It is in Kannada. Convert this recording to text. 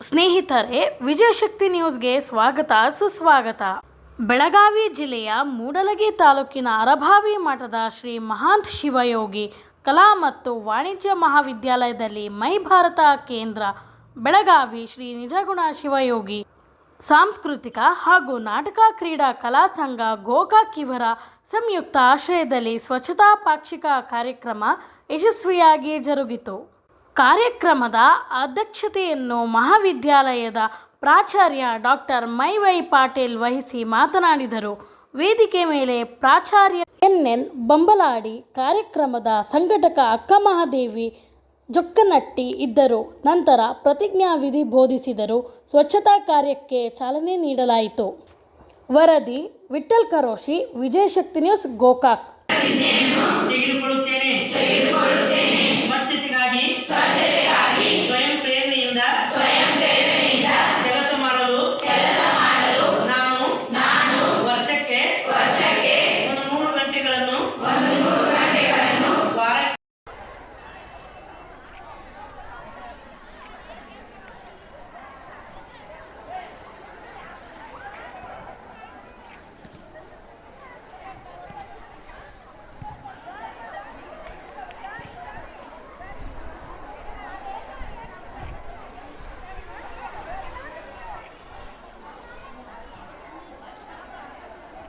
ಸ್ನೇಹಿತರೆ, ವಿಜಯಶಕ್ತಿ ನ್ಯೂಸ್ಗೆ ಸ್ವಾಗತ ಸುಸ್ವಾಗತ. ಬೆಳಗಾವಿ ಜಿಲ್ಲೆಯ ಮೂಡಲಗಿ ತಾಲೂಕಿನ ಅರಭಾವಿ ಮಠದ ಶ್ರೀ ಮಹಾಂತ ಶಿವಯೋಗಿ ಕಲಾ ಮತ್ತು ವಾಣಿಜ್ಯ ಮಹಾವಿದ್ಯಾಲಯದಲ್ಲಿ ಮೈ ಭಾರತ ಕೇಂದ್ರ, ಬೆಳಗಾವಿ ಶ್ರೀ ನಿಜಗುಣ ಶಿವಯೋಗಿ ಸಾಂಸ್ಕೃತಿಕ ಹಾಗೂ ನಾಟಕ ಕ್ರೀಡಾ ಕಲಾ ಸಂಘ ಗೋಕಾಕ್ ಇವರ ಸಂಯುಕ್ತ ಆಶ್ರಯದಲ್ಲಿ ಸ್ವಚ್ಛತಾ ಪಾಕ್ಷಿಕ ಕಾರ್ಯಕ್ರಮ ಯಶಸ್ವಿಯಾಗಿ ಜರುಗಿತು. ಕಾರ್ಯಕ್ರಮದ ಅಧ್ಯಕ್ಷತೆಯನ್ನು ಮಹಾವಿದ್ಯಾಲಯದ ಪ್ರಾಚಾರ್ಯ ಡಾಕ್ಟರ್ ಮೈ ಪಾಟೀಲ್ ವಹಿಸಿ ಮಾತನಾಡಿದರು. ವೇದಿಕೆ ಮೇಲೆ ಪ್ರಾಚಾರ್ಯ ಎನ್ ಬಂಬಲಾಡಿ, ಕಾರ್ಯಕ್ರಮದ ಸಂಘಟಕ ಅಕ್ಕಮಹಾದೇವಿ ಜೊಕ್ಕನಟ್ಟಿ ಇದ್ದರು. ನಂತರ ಪ್ರತಿಜ್ಞಾವಿಧಿ ಬೋಧಿಸಿದರು. ಸ್ವಚ್ಛತಾ ಕಾರ್ಯಕ್ಕೆ ಚಾಲನೆ ನೀಡಲಾಯಿತು. ವರದಿ ವಿಠ್ಠಲ್ ಕರೋಶಿ, ವಿಜಯಶಕ್ತಿ ನ್ಯೂಸ್, ಗೋಕಾಕ್.